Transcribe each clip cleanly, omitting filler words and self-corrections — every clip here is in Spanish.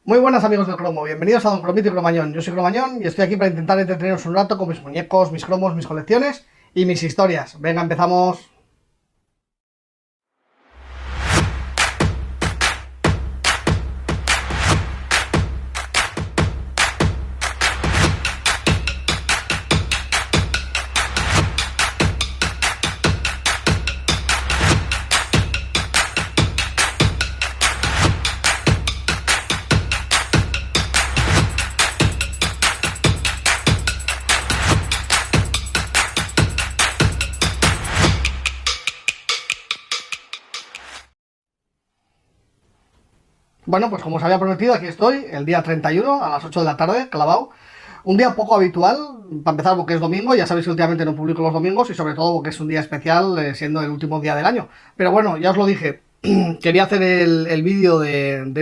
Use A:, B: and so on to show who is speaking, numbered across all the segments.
A: Muy buenas amigos del cromo, bienvenidos a Don Cromito y Cromañón. Yo soy Cromañón y estoy aquí para intentar entreteneros un rato con mis muñecos, mis cromos, mis colecciones y mis historias. Venga, empezamos. Bueno, pues como os había prometido, aquí estoy, el día 31 a las 8 de la tarde, clavado. Un día poco habitual, para empezar porque es domingo, ya sabéis que últimamente no publico los domingos y sobre todo porque es un día especial, siendo el último día del año. Pero bueno, ya os lo dije, quería hacer el vídeo de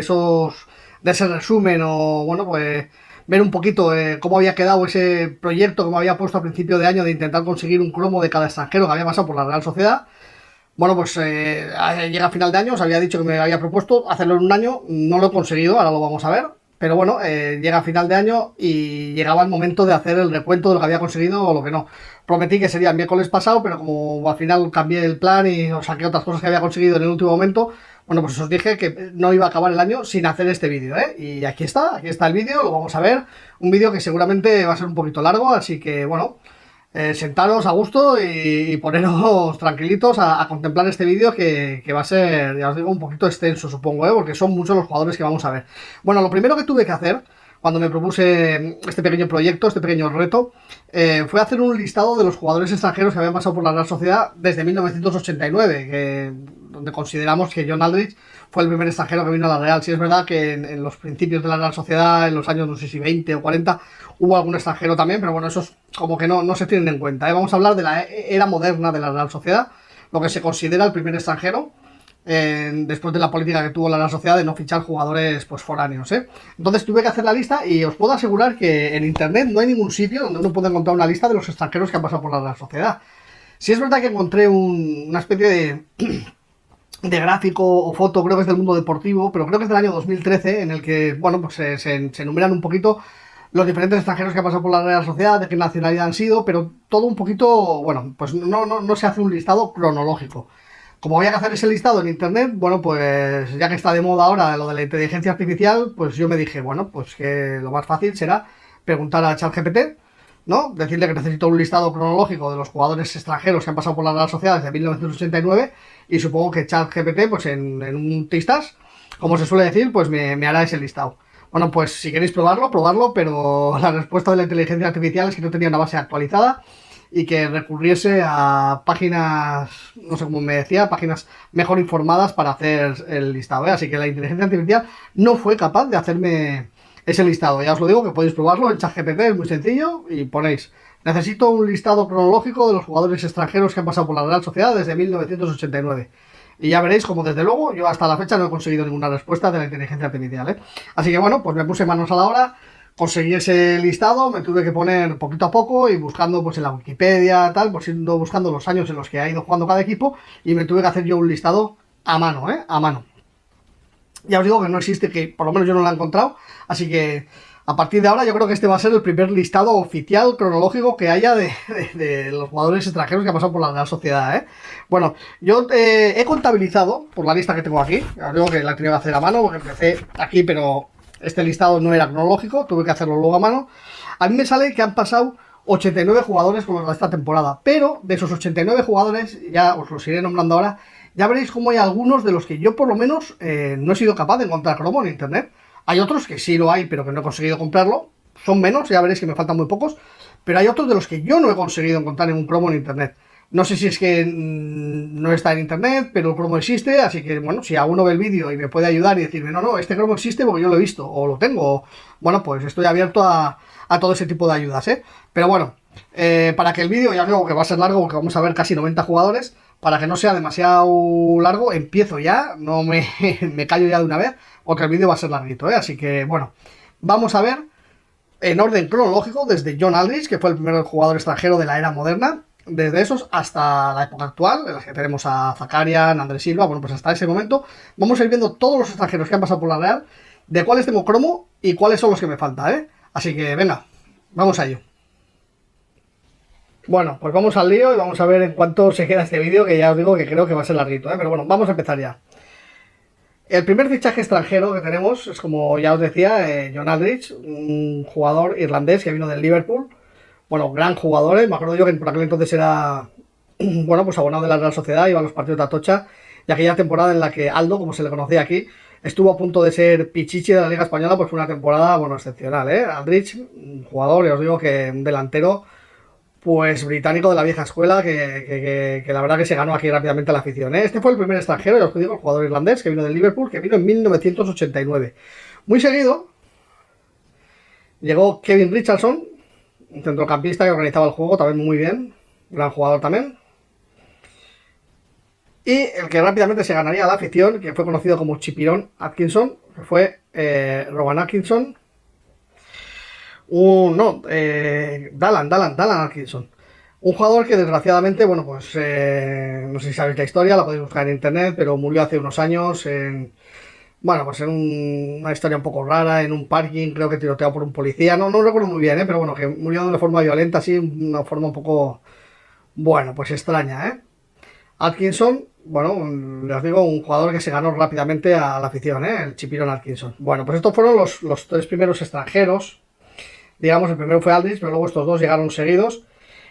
A: ese resumen o bueno, pues ver un poquito cómo había quedado ese proyecto que me había puesto a principio de año de intentar conseguir un cromo de cada extranjero que había pasado por la Real Sociedad. Bueno, pues llega a final de año, os había dicho que me había propuesto hacerlo en un año, no lo he conseguido, ahora lo vamos a ver. Pero bueno, llega a final de año y llegaba el momento de hacer el recuento de lo que había conseguido o lo que no. Prometí que sería el miércoles pasado, pero como al final cambié el plan y os saqué otras cosas que había conseguido en el último momento, bueno, pues os dije que no iba a acabar el año sin hacer este vídeo, ¿eh? Y aquí está el vídeo, lo vamos a ver. Un vídeo que seguramente va a ser un poquito largo, así que bueno, sentaros a gusto y poneros tranquilitos a contemplar este vídeo que va a ser, ya os digo, un poquito extenso, supongo, porque son muchos los jugadores que vamos a ver. Bueno, lo primero que tuve que hacer cuando me propuse este pequeño proyecto, este pequeño reto, fue hacer un listado de los jugadores extranjeros que habían pasado por la Real Sociedad desde 1989, donde consideramos que John Aldridge fue el primer extranjero que vino a la Real. Sí es verdad que en los principios de la Real Sociedad, en los años no sé si 20 o 40, hubo algún extranjero también, pero bueno, esos como que no se tienen en cuenta. Vamos a hablar de la era moderna de la Real Sociedad, lo que se considera el primer extranjero, después de la política que tuvo la Real Sociedad de no fichar jugadores pues foráneos. Entonces tuve que hacer la lista y os puedo asegurar que en internet no hay ningún sitio donde uno pueda encontrar una lista de los extranjeros que han pasado por la Real Sociedad. Si es verdad que encontré una especie de gráfico o foto, creo que es del mundo deportivo, pero creo que es del año 2013, en el que, bueno, pues se enumeran un poquito los diferentes extranjeros que han pasado por la Real Sociedad, de qué nacionalidad han sido, pero todo un poquito, bueno, pues no se hace un listado cronológico. Como había que hacer ese listado en internet, bueno, pues ya que está de moda ahora lo de la inteligencia artificial, pues yo me dije, bueno, pues que lo más fácil será preguntar a ChatGPT, ¿no? Decirle que necesito un listado cronológico de los jugadores extranjeros que han pasado por la Real Sociedad desde 1989 y supongo que ChatGPT, pues en un tistas, como se suele decir, pues me hará ese listado. Bueno, pues si queréis probarlo, pero la respuesta de la inteligencia artificial es que no tenía una base actualizada y que recurriese a páginas, no sé cómo me decía, páginas mejor informadas para hacer el listado, ¿eh? Así que la inteligencia artificial no fue capaz de hacerme ese listado. Ya os lo digo, que podéis probarlo en ChatGPT, es muy sencillo, y ponéis: necesito un listado cronológico de los jugadores extranjeros que han pasado por la Real Sociedad desde 1989. Y ya veréis como desde luego yo hasta la fecha no he conseguido ninguna respuesta de la inteligencia artificial, ¿eh? Así que bueno, pues me puse manos a la obra, conseguí ese listado, me tuve que poner poquito a poco y buscando pues en la Wikipedia, tal, pues yendo buscando los años en los que ha ido jugando cada equipo y me tuve que hacer yo un listado a mano, a mano. Ya os digo que no existe, que por lo menos yo no lo he encontrado, así que a partir de ahora yo creo que este va a ser el primer listado oficial cronológico que haya de los jugadores extranjeros que han pasado por la Real Sociedad, ¿eh? Bueno, yo he contabilizado por la lista que tengo aquí, ya os digo que la tenía que hacer a mano porque empecé aquí, pero este listado no era cronológico, tuve que hacerlo luego a mano. A mí me sale que han pasado 89 jugadores con los de esta temporada, pero de esos 89 jugadores, ya os los iré nombrando ahora, ya veréis cómo hay algunos de los que yo por lo menos no he sido capaz de encontrar cromo en internet. Hay otros que sí lo hay, pero que no he conseguido comprarlo. Son menos, ya veréis que me faltan muy pocos. Pero hay otros de los que yo no he conseguido encontrar en un cromo en internet. No sé si es que no está en internet, pero el cromo existe, así que bueno, si alguno ve el vídeo y me puede ayudar y decirme, no, este cromo existe porque yo lo he visto, o lo tengo, bueno, pues estoy abierto a todo ese tipo de ayudas, ¿eh? Pero bueno, para que el vídeo, ya digo que va a ser largo, porque vamos a ver casi 90 jugadores, para que no sea demasiado largo, empiezo ya, no me callo ya de una vez, porque el vídeo va a ser larguito, ¿eh? Así que bueno, vamos a ver en orden cronológico desde John Aldridge, que fue el primer jugador extranjero de la era moderna, desde esos hasta la época actual, en la que tenemos a Zakarian, Andrés Silva, bueno, pues hasta ese momento vamos a ir viendo todos los extranjeros que han pasado por la Real de cuáles tengo cromo y cuáles son los que me faltan, ¿eh? Así que venga, vamos a ello. Bueno, pues vamos al lío y vamos a ver en cuánto se queda este vídeo, que ya os digo que creo que va a ser larguito, ¿eh? Pero bueno, vamos a empezar ya. El primer fichaje extranjero que tenemos es, como ya os decía, John Aldridge, un jugador irlandés que vino del Liverpool. Bueno, gran jugador, ¿eh? Me acuerdo yo que por aquel entonces era, bueno, pues abonado de la Real Sociedad, iba a los partidos de Atocha, y aquella temporada en la que Aldo, como se le conocía aquí, estuvo a punto de ser pichichi de la Liga Española, pues fue una temporada, bueno, excepcional, ¿eh? Aldridge, un jugador, ya os digo que un delantero, pues británico de la vieja escuela, que la verdad que se ganó aquí rápidamente la afición, ¿eh? Este fue el primer extranjero, ya os digo, el jugador irlandés que vino del Liverpool, que vino en 1989. Muy seguido llegó Kevin Richardson, un centrocampista que organizaba el juego también muy bien, gran jugador también. Y el que rápidamente se ganaría la afición, que fue conocido como Chipirón Atkinson, que fue Rowan Atkinson. Dallan Atkinson. Un jugador que desgraciadamente, bueno, pues no sé si sabéis la historia, la podéis buscar en internet, pero murió hace unos años en, bueno, pues en una historia un poco rara, en un parking, creo que tiroteado por un policía, no recuerdo muy bien, pero bueno, que murió de una forma violenta, así, una forma un poco, bueno, pues extraña, ¿eh? Atkinson, bueno, les digo, un jugador que se ganó rápidamente a la afición, ¿eh? El Chipirón Atkinson. Bueno, pues estos fueron los tres primeros extranjeros. Digamos, el primero fue Aldridge, pero luego estos dos llegaron seguidos.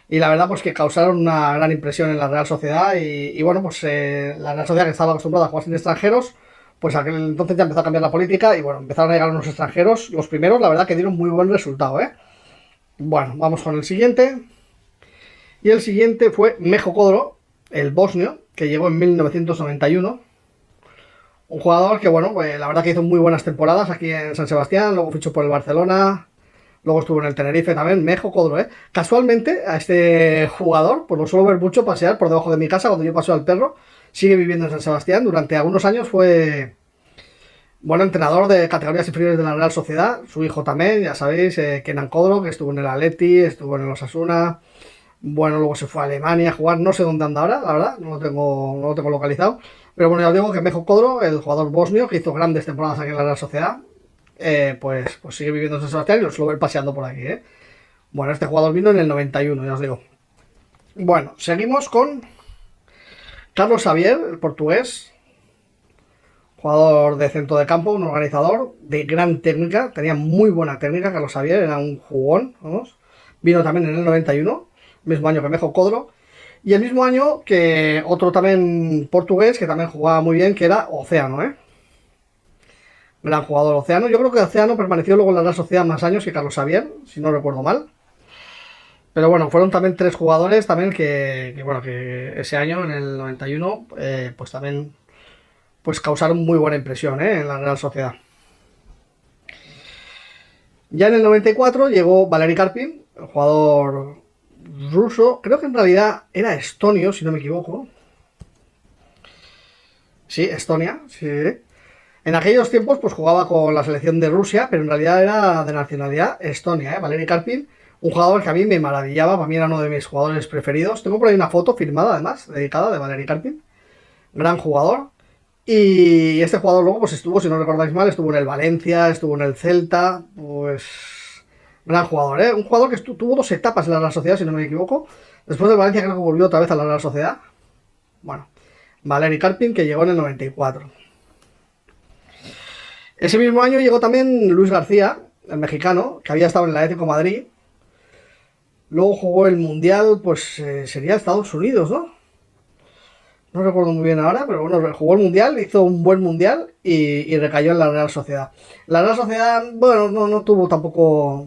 A: Y la verdad, pues que causaron una gran impresión en la Real Sociedad. Y bueno, pues la Real Sociedad, que estaba acostumbrada a jugar sin extranjeros, pues aquel entonces ya empezó a cambiar la política. Y bueno, empezaron a llegar unos extranjeros. Los primeros, la verdad, que dieron muy buen resultado, ¿eh? Bueno, vamos con el siguiente. Y el siguiente fue Mejo Kodro, el bosnio, que llegó en 1991. Un jugador que, bueno, pues la verdad que hizo muy buenas temporadas aquí en San Sebastián, luego fichó por el Barcelona, luego estuvo en el Tenerife también, Mejo Kodro, ¿eh? Casualmente, a este jugador, pues lo suelo ver mucho pasear por debajo de mi casa cuando yo paseo al perro, sigue viviendo en San Sebastián, durante algunos años fue, bueno, entrenador de categorías inferiores de la Real Sociedad, su hijo también, ya sabéis, Kenan Kodro, que estuvo en el Atleti, estuvo en el Osasuna. Bueno, luego se fue a Alemania a jugar, no sé dónde anda ahora, la verdad, no lo tengo localizado. Pero bueno, ya os digo que Mejo Kodro, el jugador bosnio, que hizo grandes temporadas aquí en la Real Sociedad, pues sigue viviendo en San Sebastián y lo suelo ver paseando por aquí, ¿eh? Bueno, este jugador vino en el 91, ya os digo. Bueno, seguimos con Carlos Xavier, el portugués, jugador de centro de campo, un organizador de gran técnica, tenía muy buena técnica. Carlos Xavier era un jugón, vamos. Vino también en el 91, mismo año que Mejo Kodro. Y el mismo año que otro también portugués, que también jugaba muy bien, que era Océano, ¿eh? Gran jugador Océano. Yo creo que Océano permaneció luego en la Real Sociedad más años que Carlos Xavier, si no recuerdo mal. Pero bueno, fueron también tres jugadores también bueno, que ese año, en el 91, pues también pues causaron muy buena impresión, en la Real Sociedad. Ya en el 94 llegó Valeri Karpin, el jugador ruso, creo que en realidad era estonio, si no me equivoco. Sí, Estonia, sí. En aquellos tiempos pues jugaba con la selección de Rusia, pero en realidad era de nacionalidad estonia, ¿eh? Valeri Karpin, un jugador que a mí me maravillaba, para mí era uno de mis jugadores preferidos. Tengo por ahí una foto firmada además, dedicada, de Valeri Karpin. Gran jugador. Y este jugador luego pues estuvo, si no recordáis mal, estuvo en el Valencia, estuvo en el Celta, pues gran jugador, ¿eh? Un jugador que tuvo dos etapas en la Real Sociedad, si no me equivoco. Después del Valencia creo que volvió otra vez a la Real Sociedad. Bueno, Valeri Karpin, que llegó en el 94. Ese mismo año llegó también Luis García, el mexicano, que había estado en el Atlético de Madrid. Luego jugó el Mundial, pues sería Estados Unidos, ¿no? No recuerdo muy bien ahora, pero bueno, jugó el Mundial, hizo un buen Mundial y recayó en la Real Sociedad. La Real Sociedad, bueno, no tuvo tampoco...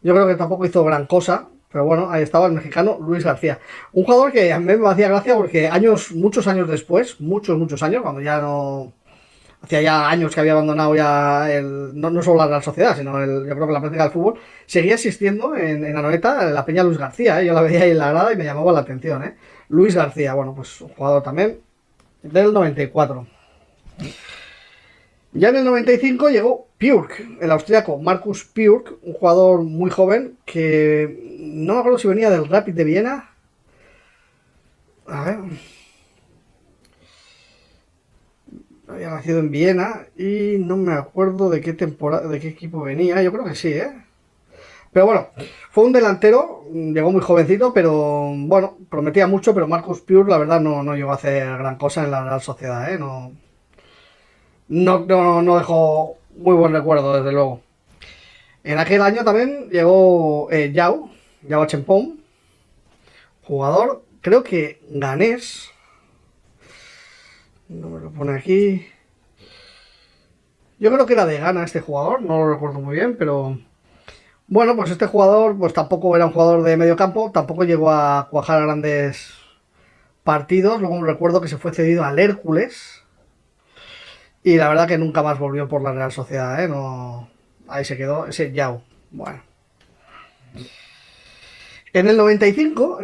A: Yo creo que tampoco hizo gran cosa, pero bueno, ahí estaba el mexicano Luis García. Un jugador que a mí me hacía gracia porque muchos años después, muchos años, cuando ya no... Hacía ya años que había abandonado ya no solo la Real Sociedad, sino yo creo que la práctica del fútbol, seguía existiendo en Anoeta la Peña Luis García, ¿eh? Yo la veía ahí en la grada y me llamaba la atención, ¿eh? Luis García, bueno, pues un jugador también del 94. Ya en el 95 llegó Pürk, el austriaco Markus Pürk, un jugador muy joven que no me acuerdo si venía del Rapid de Viena. A Había nacido en Viena y no me acuerdo de qué temporada, de qué equipo venía. Yo creo que sí, ¿eh? Pero bueno, fue un delantero, llegó muy jovencito, pero bueno, prometía mucho, pero Marcus Pure, la verdad, no llegó a hacer gran cosa en la Real Sociedad, ¿eh? No dejó muy buen recuerdo, desde luego. En aquel año también llegó Yao Chempón, jugador, creo que ganés, no me lo pone aquí. Yo creo que era de Ghana este jugador, no lo recuerdo muy bien, pero bueno, pues este jugador pues tampoco era un jugador de medio campo, tampoco llegó a cuajar grandes partidos. Luego recuerdo que se fue cedido al Hércules y la verdad que nunca más volvió por la Real Sociedad, ¿eh? No, ahí se quedó ese Yao. Bueno. En el 95,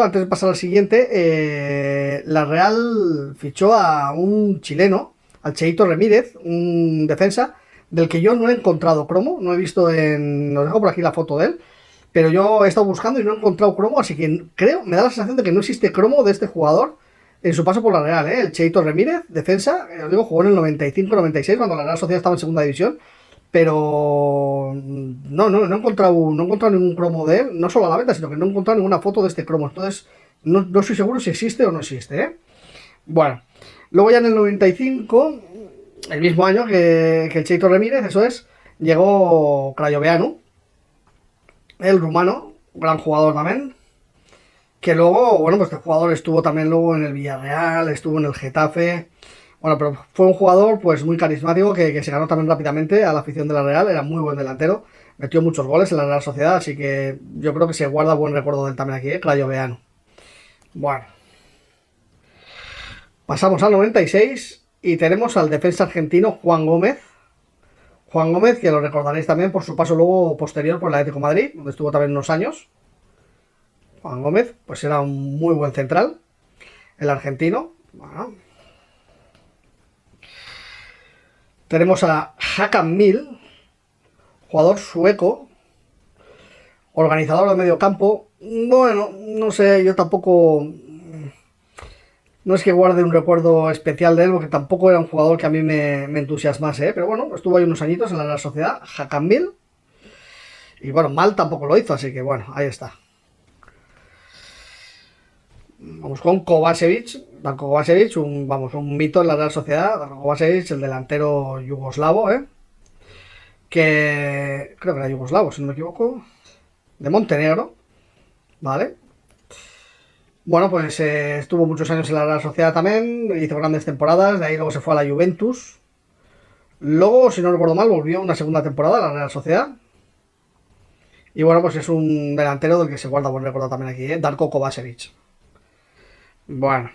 A: antes de pasar al siguiente, la Real fichó a un chileno, al Cheito Remírez, un defensa, del que yo no he encontrado cromo, no he visto os dejo por aquí la foto de él, pero yo he estado buscando y no he encontrado cromo, así que creo, me da la sensación de que no existe cromo de este jugador en su paso por la Real, ¿eh? El Cheito Remírez, defensa, os digo, jugó en el 95-96, cuando la Real Sociedad estaba en segunda división, pero no he encontrado ningún cromo de él, no solo a la venta, sino que no he encontrado ninguna foto de este cromo. Entonces, no estoy seguro si existe o no existe, ¿eh? Bueno, luego ya en el 95, el mismo año que el Cheito Remírez, eso es, llegó Crayoveanu, el rumano, gran jugador también, que luego, bueno, pues este jugador estuvo también luego en el Villarreal, estuvo en el Getafe. Bueno, pero fue un jugador pues muy carismático que se ganó también rápidamente a la afición de la Real, era muy buen delantero, metió muchos goles en la Real Sociedad, así que yo creo que se guarda buen recuerdo de él también aquí, Crayoveanu. Bueno, pasamos al 96 y tenemos al defensa argentino Juan Gómez. Juan Gómez, que lo recordaréis también por su paso luego posterior por el Atlético de Madrid, donde estuvo también unos años. Juan Gómez, pues era un muy buen central, el argentino. Bueno. Tenemos a Hakan Mill, jugador sueco, organizador de medio campo. Bueno, no sé, yo tampoco... No es que guarde un recuerdo especial de él, porque tampoco era un jugador que a mí me entusiasmase, ¿eh? Pero bueno, estuvo ahí unos añitos en la Real Sociedad, Hakan Mill. Y bueno, mal tampoco lo hizo, así que bueno, ahí está. Vamos con Kovačević, Darko Kovačević, un mito en la Real Sociedad. Darko Kovačević, el delantero yugoslavo, que creo que era yugoslavo, si no me equivoco, de Montenegro, ¿vale? Bueno, pues estuvo muchos años en la Real Sociedad también, hizo grandes temporadas, de ahí luego se fue a la Juventus. Luego, si no recuerdo mal, volvió una segunda temporada a la Real Sociedad. Y bueno, pues es un delantero del que se guarda buen recuerdo también aquí, Darko Kovačević. Bueno.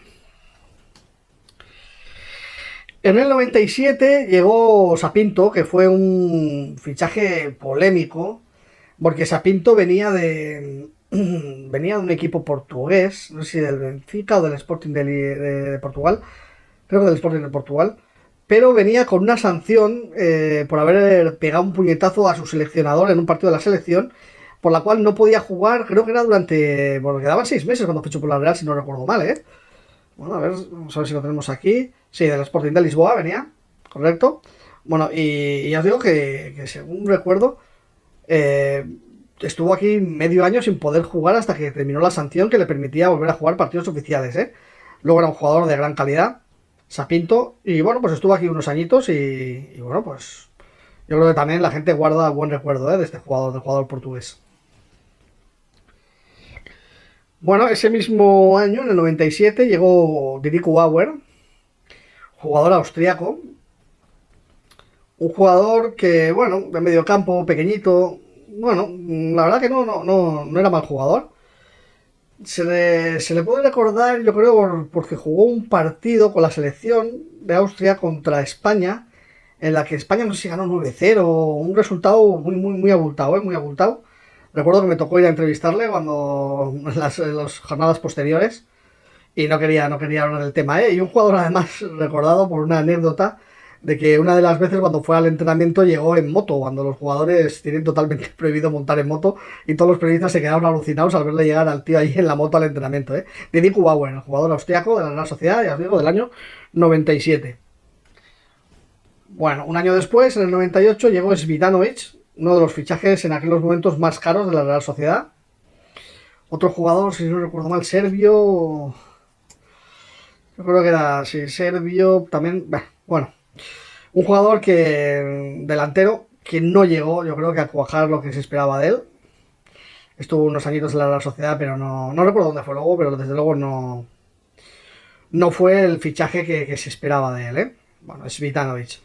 A: En el 97 llegó Sapinto, que fue un fichaje polémico, porque Sapinto venía de un equipo portugués, no sé si del Benfica o del Sporting de Portugal, creo que del Sporting de Portugal, pero venía con una sanción por haber pegado un puñetazo a su seleccionador en un partido de la selección, por la cual no podía jugar, creo que era durante... Bueno, quedaban 6 meses cuando fichó por la Real, si no recuerdo mal, ¿eh? Bueno, vamos a ver si lo tenemos aquí. Sí, del Sporting de Lisboa venía, correcto. Bueno, y ya os digo que según recuerdo, estuvo aquí medio año sin poder jugar hasta que terminó la sanción que le permitía volver a jugar partidos oficiales, ¿eh? Luego era un jugador de gran calidad, Sapinto, y bueno, pues estuvo aquí unos añitos y bueno, pues yo creo que también la gente guarda buen recuerdo, de este jugador, del jugador portugués. Bueno, ese mismo año, en el 97, llegó Diriku Bauer, jugador austriaco. Un jugador que, bueno, de medio campo, pequeñito. Bueno, la verdad que no era mal jugador. Se le puede recordar, yo creo, porque jugó un partido con la selección de Austria contra España, en la que España no sé si ganó 9-0, un resultado muy abultado, muy abultado. Recuerdo que me tocó ir a entrevistarle cuando en las jornadas posteriores y no quería hablar del tema, ¿eh? Y un jugador además recordado por una anécdota de que una de las veces cuando fue al entrenamiento llegó en moto, cuando los jugadores tienen totalmente prohibido montar en moto y todos los periodistas se quedaron alucinados al verle llegar al tío ahí en la moto al entrenamiento, ¿eh? Didi Bauer, el jugador austriaco de la Real Sociedad, ya os digo, del año 97. Bueno, un año después, en el 98, llegó Svitanovic, uno de los fichajes en aquellos momentos más caros de la Real Sociedad. Otro jugador, si no recuerdo mal, serbio. Yo creo que era, sí, serbio, también. Bueno, un jugador que, delantero, que no llegó, yo creo que a cuajar lo que se esperaba de él. Estuvo unos añitos en la Real Sociedad, pero no recuerdo dónde fue luego, pero desde luego no fue el fichaje que se esperaba de él, ¿eh? Bueno, es Vitanovic.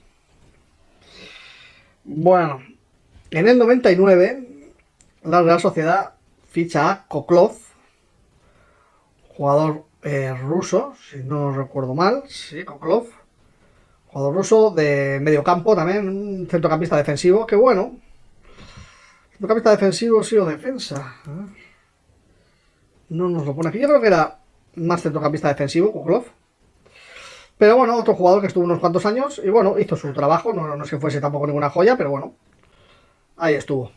A: Bueno, en el 99, la Real Sociedad ficha a Koklov, jugador ruso, si no recuerdo mal, sí, Koklov, jugador ruso de medio campo también, un centrocampista defensivo, que bueno, centrocampista defensivo sí o defensa. No nos lo pone aquí, yo creo que era más centrocampista defensivo, Koklov. Pero bueno, otro jugador que estuvo unos cuantos años y bueno, hizo su trabajo, no es que fuese tampoco ninguna joya, pero bueno, ahí estuvo.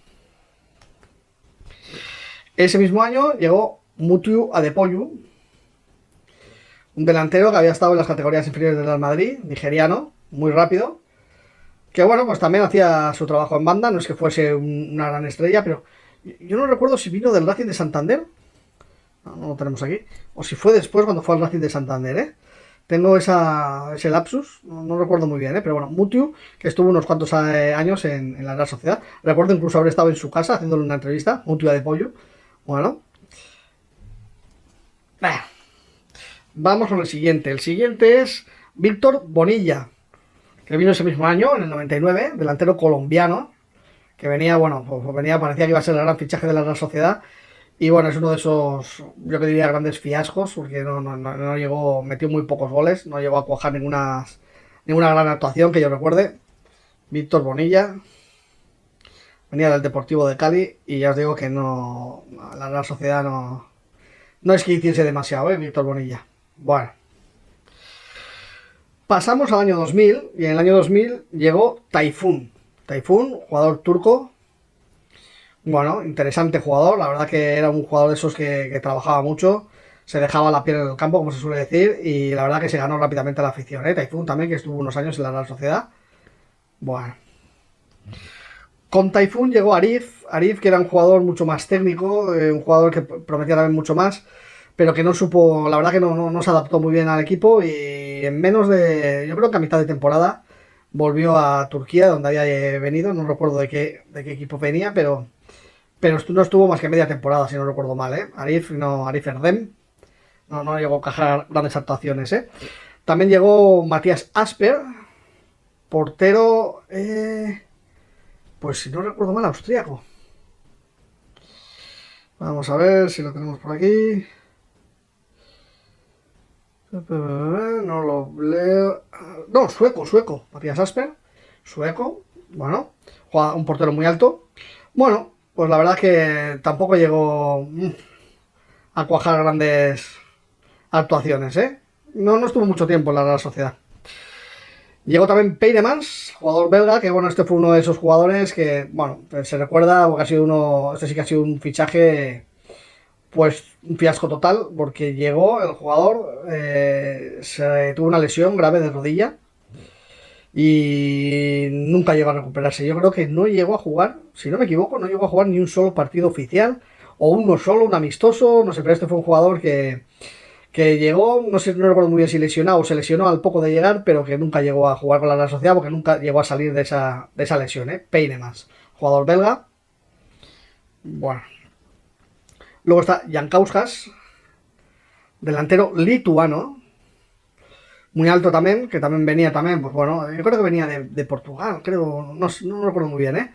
A: Ese mismo año llegó Mutiu Adepoyu, un delantero que había estado en las categorías inferiores del Real Madrid, nigeriano, muy rápido, que bueno, pues también hacía su trabajo en banda, no es que fuese una gran estrella, pero yo no recuerdo si vino del Racing de Santander, no lo tenemos aquí, o si fue después cuando fue al Racing de Santander, ¿eh? Tengo ese lapsus, no recuerdo muy bien, ¿eh? Pero bueno, Mutiu, que estuvo unos cuantos años en la Real Sociedad. Recuerdo incluso haber estado en su casa haciéndole una entrevista, Mutiu Adepoyu. Bueno. Vamos con el siguiente. El siguiente es Víctor Bonilla, que vino ese mismo año, en el 99, delantero colombiano, que venía, bueno, pues venía, parecía que iba a ser el gran fichaje de la Real Sociedad. Y bueno, es uno de esos, yo que diría, grandes fiascos, porque no llegó, metió muy pocos goles, no llegó a cuajar ninguna gran actuación que yo recuerde. Víctor Bonilla venía del Deportivo de Cali y ya os digo que la Real Sociedad no es que hiciese demasiado, Víctor Bonilla. Bueno, pasamos al año 2000 y en el año 2000 llegó Tayfun. Tayfun, jugador turco. Bueno, interesante jugador, la verdad que era un jugador de esos que trabajaba mucho, se dejaba la piel en el campo, como se suele decir, y la verdad que se ganó rápidamente la afición, ¿eh? Tayfun también, que estuvo unos años en la Real Sociedad. Bueno. Con Tayfun llegó Arif, que era un jugador mucho más técnico, un jugador que prometía también mucho más, pero que no supo, la verdad que no se adaptó muy bien al equipo y en menos de, yo creo que a mitad de temporada, volvió a Turquía, donde había venido, no recuerdo de qué equipo venía, pero no estuvo más que media temporada, si no recuerdo mal, ¿eh? Arif Erdem, no llegó a encajar grandes actuaciones, ¿eh? También llegó Matías Asper, portero, pues si no recuerdo mal, austríaco. Vamos a ver si lo tenemos por aquí. No lo leo. No, sueco. Matías Asper, sueco. Bueno, juega un portero muy alto. Bueno, pues la verdad es que tampoco llegó a cuajar grandes actuaciones, ¿eh? No estuvo mucho tiempo en la Real Sociedad. Llegó también Peinemans, jugador belga, que bueno, este fue uno de esos jugadores que, bueno, se recuerda porque ha sido este sí que ha sido un fichaje, pues un fiasco total, porque llegó el jugador, tuvo una lesión grave de rodilla y nunca llegó a recuperarse. Yo creo que no llegó a jugar, si no me equivoco, no llegó a jugar ni un solo partido oficial, o uno solo, un amistoso, no sé, pero este fue un jugador que llegó, no sé, no recuerdo muy bien si lesionado o se lesionó al poco de llegar, pero que nunca llegó a jugar con la Real Sociedad porque nunca llegó a salir de esa lesión, ¿eh? Peinemans, jugador belga. Bueno. Luego está Jankauskas, delantero lituano, muy alto también, que también venía también, pues bueno, yo creo que venía de Portugal, creo, no recuerdo muy bien, ¿eh?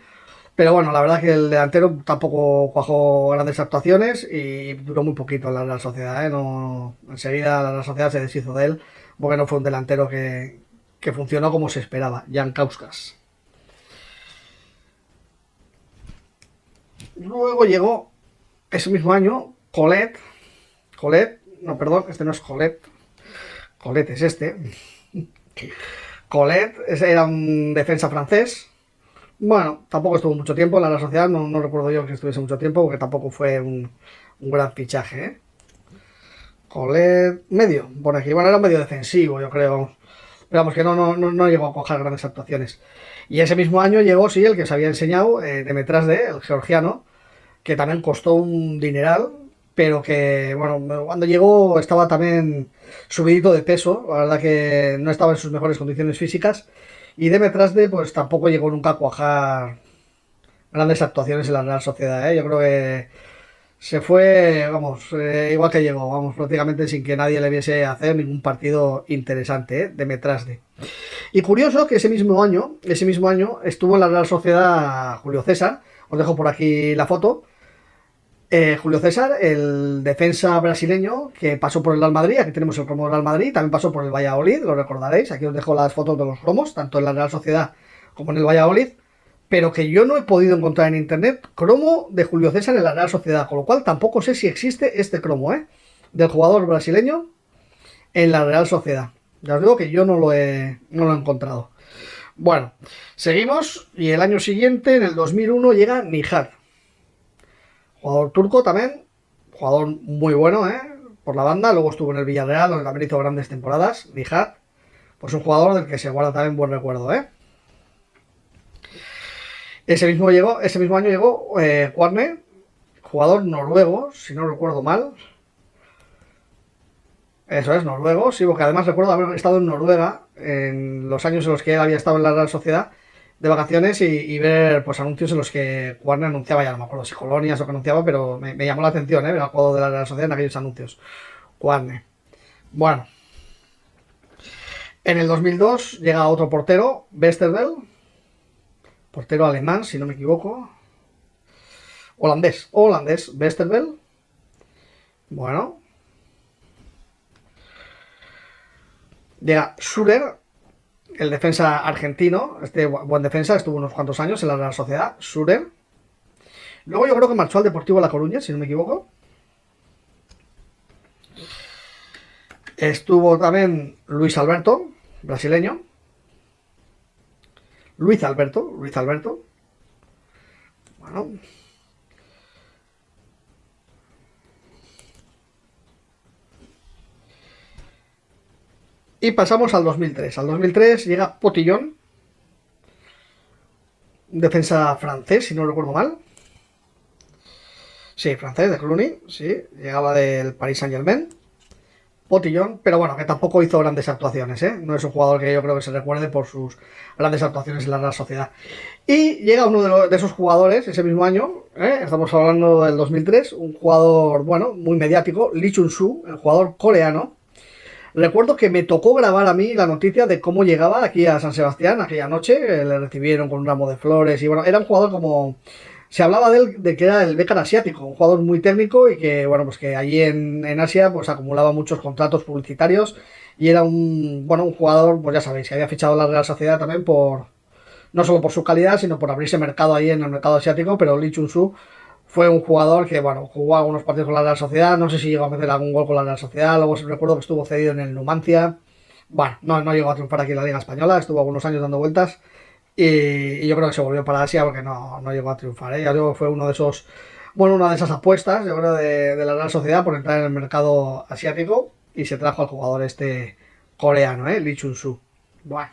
A: Pero bueno, la verdad es que el delantero tampoco cuajó grandes actuaciones y duró muy poquito en la Real Sociedad, ¿eh? Enseguida la Real Sociedad se deshizo de él porque no fue un delantero que funcionó como se esperaba, Jan Kauskas. Luego llegó ese mismo año no, perdón, este no es Colette es este. Colette era un defensa francés. Bueno, tampoco estuvo mucho tiempo en la Real Sociedad, no recuerdo yo que estuviese mucho tiempo, porque tampoco fue un gran fichaje, ¿eh? Colette, medio, por aquí, bueno, era un medio defensivo, yo creo. Pero vamos, que no llegó a coger grandes actuaciones. Y ese mismo año llegó, sí, el que os había enseñado, Demetrasde, el georgiano, que también costó un dineral, pero que, bueno, cuando llegó estaba también subidito de peso, la verdad que no estaba en sus mejores condiciones físicas, y Demetrasde pues tampoco llegó nunca a cuajar grandes actuaciones en la Real Sociedad, ¿eh? Yo creo que se fue, vamos, igual que llegó, vamos, prácticamente sin que nadie le viese hacer ningún partido interesante, Demetrasde. Y curioso que ese mismo año estuvo en la Real Sociedad Julio César, os dejo por aquí la foto. Julio César, el defensa brasileño que pasó por el Real Madrid, aquí tenemos el cromo del Real Madrid, también pasó por el Valladolid, lo recordaréis, aquí os dejo las fotos de los cromos, tanto en la Real Sociedad como en el Valladolid, pero que yo no he podido encontrar en internet cromo de Julio César en la Real Sociedad, con lo cual tampoco sé si existe este cromo, del jugador brasileño en la Real Sociedad. Ya os digo que yo no lo he encontrado. Bueno, seguimos y el año siguiente, en el 2001, llega Nihat. Jugador turco también, jugador muy bueno, por la banda. Luego estuvo en el Villarreal, donde también hizo grandes temporadas. Nihat, pues un jugador del que se guarda también buen recuerdo, Ese mismo año llegó Quarne, jugador noruego, si no recuerdo mal. Eso es, noruego, sí, porque además recuerdo haber estado en Noruega en los años en los que él había estado en la Real Sociedad de vacaciones y ver pues anuncios en los que Warner anunciaba, ya no me acuerdo si colonias o que anunciaba, pero me llamó la atención, ver al juego de la Real Sociedad en aquellos anuncios. Warner. Bueno, en el 2002 llega otro portero, Westerveld, portero alemán, si no me equivoco. Holandés, Westerveld. Bueno. Llega Schurer, el defensa argentino, este buen defensa, estuvo unos cuantos años en la Real Sociedad, Schurer. Luego yo creo que marchó al Deportivo La Coruña, si no me equivoco. Estuvo también Luis Alberto, brasileño. Luis Alberto. Bueno. Y pasamos al 2003. Al 2003 llega Potillón, un defensa francés, si no recuerdo mal. Sí, francés, de Cluny, sí. Llegaba del Paris Saint-Germain. Potillón, pero bueno, que tampoco hizo grandes actuaciones, No es un jugador que yo creo que se recuerde por sus grandes actuaciones en la Real Sociedad. Y llega uno de esos jugadores ese mismo año, estamos hablando del 2003, un jugador, bueno, muy mediático, Lee Chun-soo, el jugador coreano. Recuerdo que me tocó grabar a mí la noticia de cómo llegaba aquí a San Sebastián aquella noche, le recibieron con un ramo de flores y bueno, era un jugador como... Se hablaba de él, de que era el Beckham asiático, un jugador muy técnico y que, bueno, pues que allí en Asia pues acumulaba muchos contratos publicitarios y era un jugador, pues ya sabéis, que había fichado la Real Sociedad también no solo por su calidad, sino por abrirse mercado ahí en el mercado asiático, pero Lee Chun-soo fue un jugador que, bueno, jugó algunos partidos con la Real Sociedad, no sé si llegó a meter algún gol con la Real Sociedad, luego recuerdo que estuvo cedido en el Numancia, bueno, no llegó a triunfar aquí en la Liga Española, estuvo algunos años dando vueltas, y yo creo que se volvió para Asia porque no llegó a triunfar, Ya digo, fue uno de esos, bueno, una de esas apuestas, yo creo, de la Real Sociedad por entrar en el mercado asiático y se trajo al jugador este coreano, Lee Chun-soo. Bueno.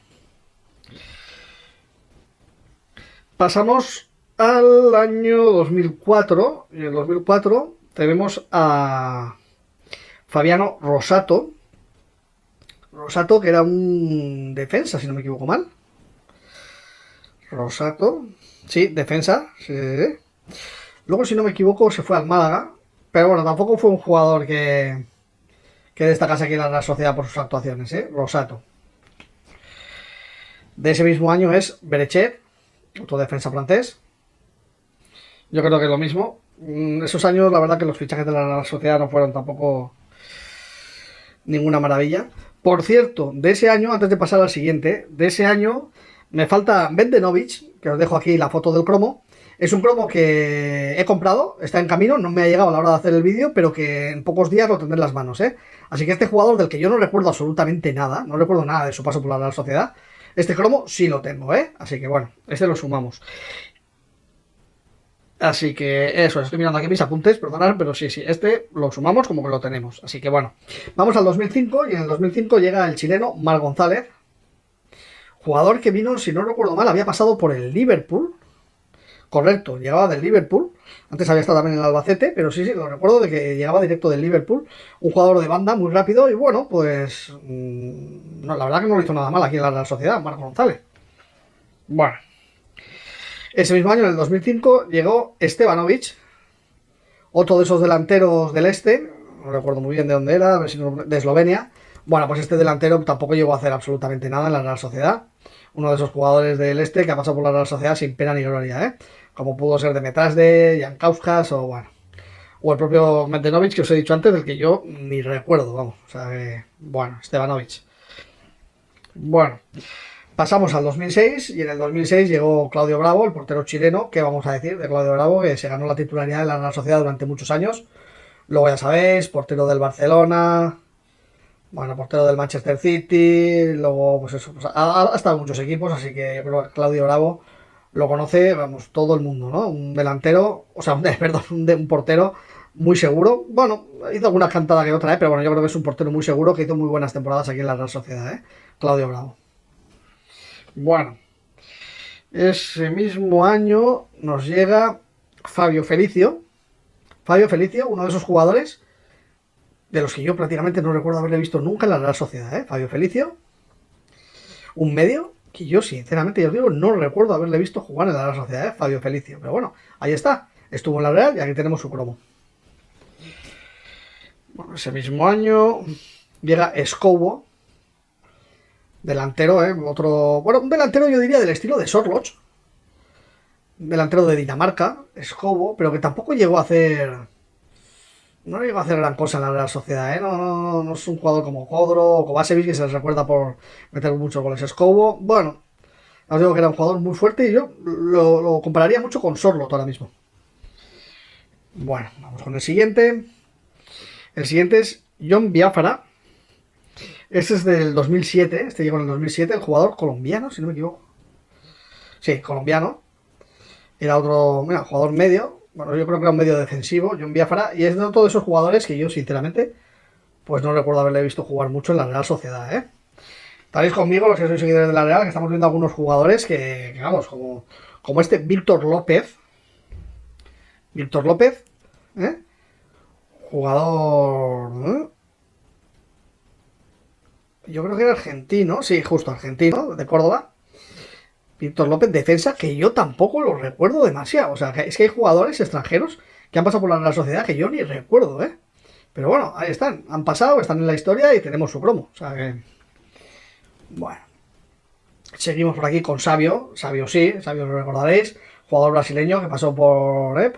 A: Pasamos al año 2004. Y en el 2004 tenemos a Fabiano Rosato. Rosato, que era un defensa, si no me equivoco mal. Rosato. Sí, defensa. Sí. Luego, si no me equivoco, se fue al Málaga. Pero bueno, tampoco fue un jugador que destacase aquí en la sociedad por sus actuaciones, Rosato. De ese mismo año es Berechet, otro defensa francés. Yo creo que es lo mismo. Esos años, la verdad que los fichajes de la sociedad no fueron tampoco ninguna maravilla. Por cierto, de ese año, antes de pasar al siguiente, de ese año me falta Vendenovic, que os dejo aquí la foto del cromo. Es un cromo que he comprado, está en camino, no me ha llegado a la hora de hacer el vídeo, pero que en pocos días lo tendré en las manos, Así que este jugador del que yo no recuerdo absolutamente nada, no recuerdo nada de su paso por la Real Sociedad, este cromo sí lo tengo, Así que bueno, este lo sumamos. Así que eso, estoy mirando aquí mis apuntes, perdonad, pero sí, este lo sumamos como que lo tenemos. Así que bueno, vamos al 2005 y en el 2005 llega el chileno Mar González, Jugador que vino, si no recuerdo mal, había pasado por el Liverpool. Correcto, llegaba del Liverpool. Antes había estado también en el Albacete, pero sí, lo recuerdo de que llegaba directo del Liverpool. Un jugador de banda muy rápido y bueno, pues... no, la verdad que no lo hizo nada mal aquí en la Real Sociedad, Marco González. Bueno. Ese mismo año, en el 2005, llegó Stevanovic, otro de esos delanteros del este, no recuerdo muy bien de dónde era, a ver si no, de Eslovenia. Bueno, pues este delantero tampoco llegó a hacer absolutamente nada en la Real Sociedad. Uno de esos jugadores del este que ha pasado por la Real Sociedad sin pena ni gloria, ¿eh? Como pudo ser Demetrasde, Jan Kauskas o bueno. O el propio Mladenovic que os he dicho antes, del que yo ni recuerdo, vamos. O sea que, bueno, Stevanovic. Bueno, pasamos al 2006 y en el 2006 llegó Claudio Bravo, el portero chileno, que vamos a decir de Claudio Bravo, que se ganó la titularidad de la Real Sociedad durante muchos años. Luego ya sabéis, portero del Barcelona, bueno, portero del Manchester City, luego pues eso, pues ha estado en muchos equipos, así que yo creo que Claudio Bravo lo conoce, vamos, todo el mundo, ¿no? Un delantero, o sea, perdón, un portero muy seguro. Bueno, hizo alguna cantada que otra, pero bueno, yo creo que es un portero muy seguro que hizo muy buenas temporadas aquí en la Real Sociedad, Claudio Bravo. Bueno, ese mismo año nos llega Fabio Felicio. Fabio Felicio, uno de esos jugadores de los que yo prácticamente no recuerdo haberle visto nunca en la Real Sociedad, Fabio Felicio, un medio que yo sinceramente, ya os digo, no recuerdo haberle visto jugar en la Real Sociedad, Fabio Felicio, pero bueno, ahí está, estuvo en la Real y aquí tenemos su cromo. Bueno, ese mismo año llega Escobo, delantero, otro, bueno, un delantero yo diría del estilo de Sorloth, delantero de Dinamarca, Escobo, pero que tampoco llegó a hacer... No llegó a hacer gran cosa en la Real Sociedad, no es un jugador como Kodro o Kovacevic, que se les recuerda por meter muchos goles. Escobo, bueno, os digo que era un jugador muy fuerte y yo lo compararía mucho con Sorloth ahora mismo. Bueno, vamos con el siguiente. El siguiente es John Biafara. Este es del 2007, este llegó en el 2007, el jugador colombiano, si no me equivoco. Sí, colombiano. Era otro, mira, jugador medio. Bueno, yo creo que era un medio defensivo, John Biafara, y es de todos esos jugadores que yo, sinceramente, pues no recuerdo haberle visto jugar mucho en la Real Sociedad, Estaréis conmigo, los que sois seguidores de la Real, que estamos viendo algunos jugadores que vamos, como este Víctor López. Víctor López, jugador... Yo creo que era argentino, sí, justo argentino, de Córdoba. Víctor López, defensa, que yo tampoco lo recuerdo demasiado. O sea, es que hay jugadores extranjeros que han pasado por la Real Sociedad que yo ni recuerdo, Pero bueno, ahí están. Han pasado, están en la historia y tenemos su cromo. O sea que... Bueno. Seguimos por aquí con Savio. Savio sí, Savio lo recordaréis. Jugador brasileño que pasó por el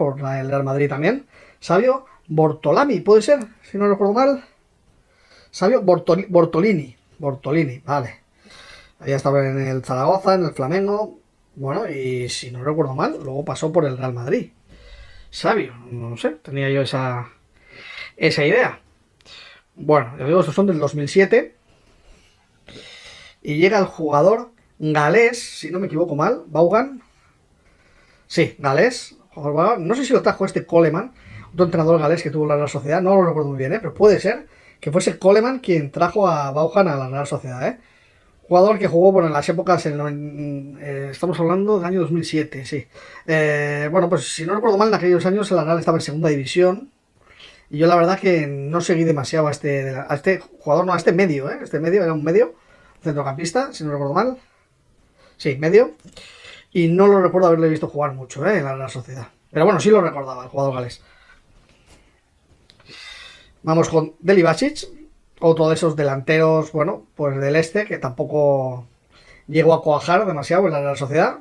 A: Real Madrid también. Savio Bortolami, ¿puede ser? Si no recuerdo mal. Savio Bortolini, vale. Había estado en el Zaragoza, en el Flamengo. Bueno, y si no recuerdo mal, luego pasó por el Real Madrid. Sabio, no sé, tenía yo esa idea. Bueno, ya digo, estos son del 2007. Y llega el jugador galés, si no me equivoco mal, Vaughan. Sí, galés. No sé si lo trajo este Coleman, otro entrenador galés que tuvo la Real Sociedad. No lo recuerdo muy bien, pero puede ser que fuese Coleman quien trajo a Vaughan a la Real Sociedad, Jugador que jugó, bueno, en las épocas, estamos hablando del año 2007, sí. Bueno, pues si no recuerdo mal, en aquellos años la Real estaba en segunda división. Y yo la verdad que no seguí demasiado a este jugador, no, a este medio, Este medio era un medio, centrocampista, si no recuerdo mal. Sí, medio. Y no lo recuerdo haberle visto jugar mucho, en la Real Sociedad. Pero bueno, sí lo recordaba, el jugador galés. Vamos con Deli Basic, otro de esos delanteros, bueno, pues del este, que tampoco llegó a cuajar demasiado en la Real Sociedad.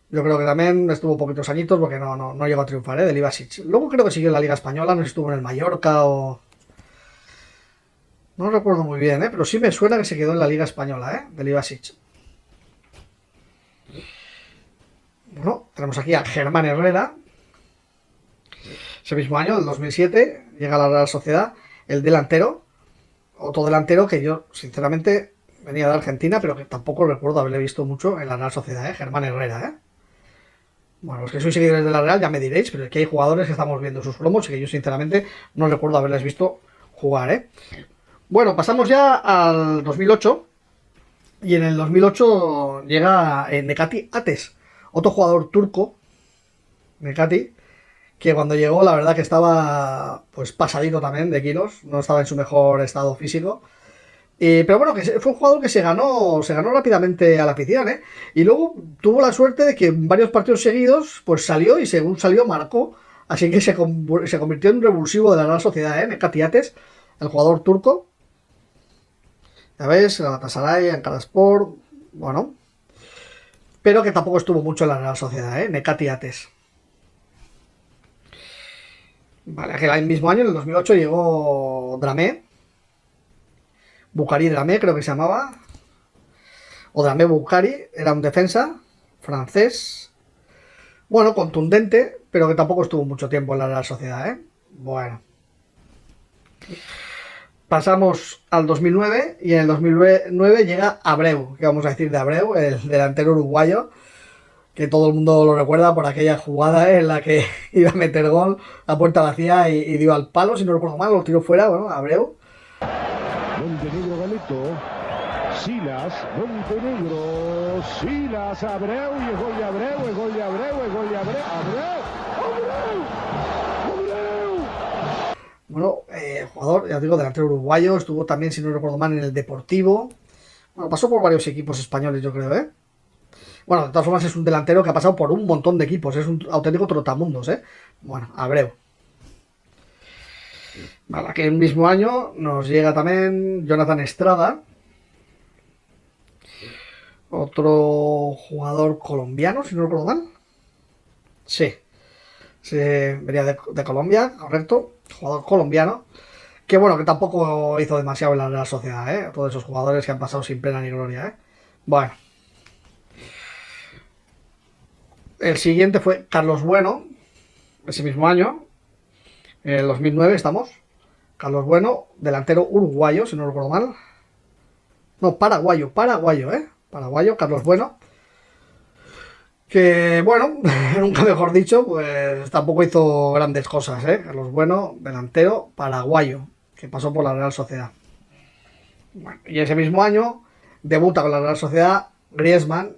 A: Yo creo que también estuvo poquitos añitos porque no llegó a triunfar, Deli Basic. Luego creo que siguió en la Liga Española, no sé si estuvo en el Mallorca o... No recuerdo muy bien, pero sí me suena que se quedó en la Liga Española, Deli Basic. Bueno, tenemos aquí a Germán Herrera. Ese mismo año, del 2007, llega a la Real Sociedad el delantero, otro delantero que yo, sinceramente, venía de Argentina, pero que tampoco recuerdo haberle visto mucho en la Real Sociedad, Germán Herrera, Bueno, los que sois seguidores de la Real ya me diréis, pero es que hay jugadores que estamos viendo sus cromos y que yo, sinceramente, no recuerdo haberles visto jugar, Bueno, pasamos ya al 2008. Y en el 2008 llega Necati Ates, otro jugador turco, Necati, que cuando llegó la verdad que estaba pues pasadito también de kilos, no estaba en su mejor estado físico. Pero bueno, que fue un jugador que se ganó rápidamente a la afición, ¿eh? Y luego tuvo la suerte de que en varios partidos seguidos, pues salió y según salió marcó. Así que se convirtió en un revulsivo de la Real Sociedad, ¿eh? Necati Ates, el jugador turco. Ya ves, Galatasaray, Ankaraspor, bueno. Pero que tampoco estuvo mucho en la Real Sociedad, ¿eh? Necati Ates. Vale, aquel mismo año, en el 2008, llegó Dramé. Bukhari Dramé, creo que se llamaba. O Dramé Bukhari, era un defensa francés. Bueno, contundente, pero que tampoco estuvo mucho tiempo en la Real Sociedad, ¿eh? Bueno. Pasamos al 2009 y en el 2009 llega Abreu. ¿Qué vamos a decir de Abreu? El delantero uruguayo, que todo el mundo lo recuerda por aquella jugada en la que iba a meter gol a puerta vacía y dio al palo, si no recuerdo mal, lo tiró fuera, bueno, Abreu.
B: Montenegro Galeto, Silas, Montenegro, Silas, Abreu, y es gol de Abreu, es gol de Abreu, es gol de Abreu, Abreu, Abreu.
A: Bueno, jugador, ya os digo, delantero uruguayo, estuvo también, si no recuerdo mal, en el Deportivo. Bueno, pasó por varios equipos españoles, yo creo, ¿eh? Bueno, de todas formas es un delantero que ha pasado por un montón de equipos, es un auténtico trotamundos, ¿eh? Bueno, Abreu. Vale, aquel mismo año nos llega también Jonathan Estrada, otro jugador colombiano, si no recuerdo mal. Sí, venía de Colombia, correcto, jugador colombiano. Que bueno, que tampoco hizo demasiado en la Real Sociedad, ¿eh? Todos esos jugadores que han pasado sin pena ni gloria, ¿eh? Bueno. El siguiente fue Carlos Bueno, ese mismo año, en el 2009 estamos. Carlos Bueno, delantero uruguayo, si no recuerdo mal. No, paraguayo, ¿eh? Paraguayo, Carlos Bueno. Que, bueno, nunca mejor dicho, pues tampoco hizo grandes cosas, ¿eh? Carlos Bueno, delantero paraguayo, que pasó por la Real Sociedad. Bueno, y ese mismo año debuta con la Real Sociedad Griezmann,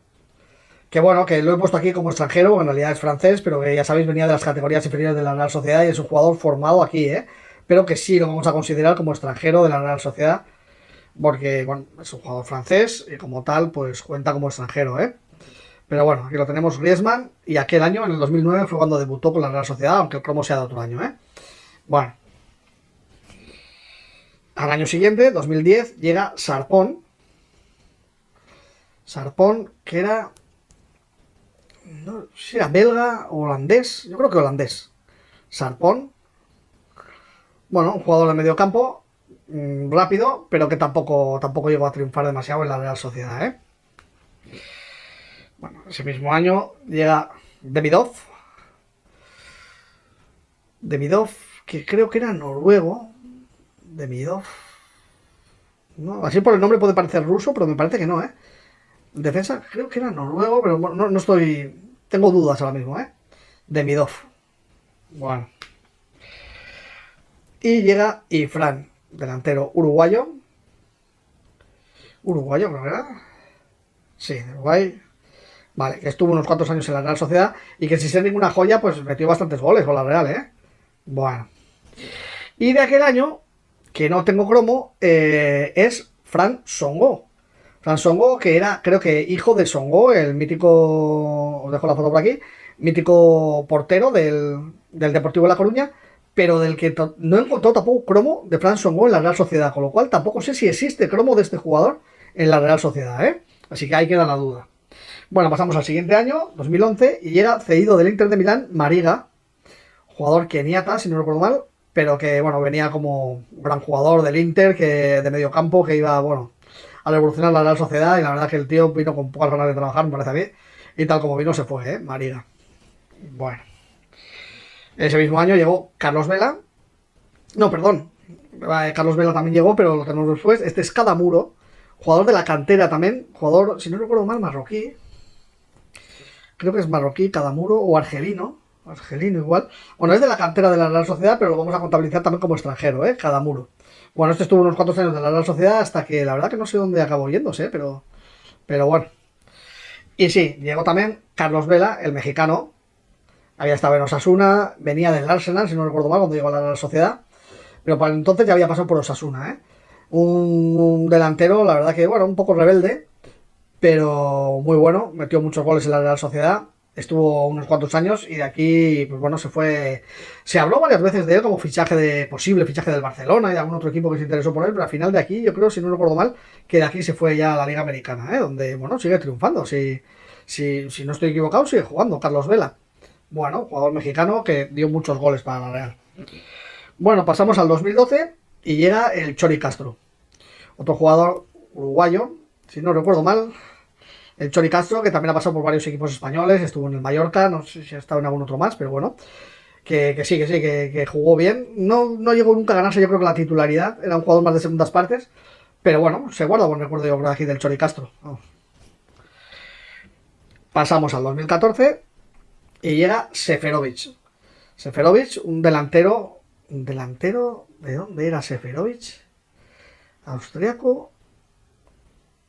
A: que bueno, que lo he puesto aquí como extranjero, en realidad es francés, pero que ya sabéis venía de las categorías inferiores de la Real Sociedad y es un jugador formado aquí, ¿eh? Pero que sí lo vamos a considerar como extranjero de la Real Sociedad, porque bueno, es un jugador francés y como tal, pues cuenta como extranjero, ¿eh? Pero bueno, aquí lo tenemos Griezmann y aquel año, en el 2009, fue cuando debutó con la Real Sociedad, aunque el cromo sea de otro año, ¿eh? Bueno. Al año siguiente, 2010, llega Sarpón. Sarpón, que era... No sé si era belga o holandés. Yo creo que holandés. Sarpón. Bueno, un jugador de medio campo. Rápido, pero que tampoco llegó a triunfar demasiado en la Real Sociedad, ¿eh? Bueno, ese mismo año llega Demidov. Demidov, que creo que era noruego. Demidov. No, así por el nombre puede parecer ruso, pero me parece que no, ¿eh? Defensa, creo que era noruego, pero no estoy... Tengo dudas ahora mismo, ¿eh? Demidov. Bueno. Y llega Ifran, delantero uruguayo. Uruguayo, creo que era. Sí, de Uruguay. Vale, que estuvo unos cuantos años en la Real Sociedad y que sin ser ninguna joya, pues metió bastantes goles con la Real, ¿eh? Bueno. Y de aquel año, que no tengo cromo, es Fran Songo. Fran Songo, que era, creo que hijo de Songo, el mítico, os dejo la foto por aquí, mítico portero del Deportivo de La Coruña, pero del que no encontró tampoco cromo de Fran Songo en la Real Sociedad, con lo cual tampoco sé si existe cromo de este jugador en la Real Sociedad, ¿eh? Así que ahí queda la duda. Bueno, pasamos al siguiente año, 2011, y llega cedido del Inter de Milán, Mariga, jugador keniata, si no recuerdo mal, pero que, bueno, venía como gran jugador del Inter, que de medio campo, que iba, bueno, a revolucionar la Real Sociedad, y la verdad que el tío vino con pocas ganas de trabajar, me parece a mí, y tal como vino se fue, Mariga. Bueno. Ese mismo año llegó Carlos Vela. No, perdón. Carlos Vela también llegó, pero lo tenemos después. Este es Cadamuro, jugador de la cantera también, jugador, si no recuerdo mal, marroquí. Creo que es marroquí, Cadamuro, o argelino. Argelino igual. Bueno, es de la cantera de la Real Sociedad, pero lo vamos a contabilizar también como extranjero, Cadamuro. Bueno, este estuvo unos cuantos años de la Real Sociedad hasta que la verdad que no sé dónde acabó yéndose, pero Pero bueno. Y sí, llegó también Carlos Vela, el mexicano. Había estado en Osasuna, venía del Arsenal, si no recuerdo mal, cuando llegó a la Real Sociedad. Pero para entonces ya había pasado por Osasuna, ¿eh? Un delantero, la verdad que, bueno, un poco rebelde, pero muy bueno. Metió muchos goles en la Real Sociedad. Estuvo unos cuantos años y de aquí, pues bueno, se fue. Se habló varias veces de él como posible fichaje del Barcelona y de algún otro equipo que se interesó por él, pero al final de aquí, yo creo, si no recuerdo mal, que de aquí se fue ya a la Liga Americana, ¿eh? Donde, bueno, sigue triunfando. Si no estoy equivocado, sigue jugando Carlos Vela. Bueno, jugador mexicano que dio muchos goles para la Real. Bueno, pasamos al 2012 y llega el Chori Castro. Otro jugador uruguayo, si no recuerdo mal, el Chori Castro, que también ha pasado por varios equipos españoles, estuvo en el Mallorca, no sé si ha estado en algún otro más, pero bueno, que jugó bien. No llegó nunca a ganarse, yo creo que la titularidad, era un jugador más de segundas partes, pero bueno, se guarda buen recuerdo yo creo aquí del Chori Castro. Oh. Pasamos al 2014 y llega Seferovic. Seferovic, un delantero, ¿de dónde era Seferovic? Austriaco,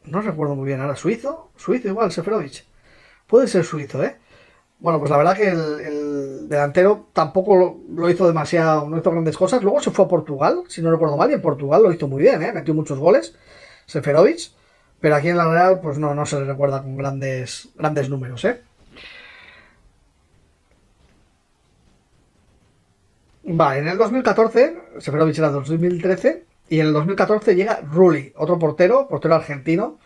A: no recuerdo muy bien, ahora suizo igual, Seferovic. Puede ser suizo, ¿eh? Bueno, pues la verdad que el delantero tampoco lo hizo demasiado, no hizo grandes cosas. Luego se fue a Portugal, si no recuerdo mal, y en Portugal lo hizo muy bien, ¿eh? Metió muchos goles, Seferovic, pero aquí en la Real pues no se le recuerda con grandes números, ¿eh? Vale, en el 2014, Seferovic era 2013, y en el 2014 llega Rulli, otro portero argentino,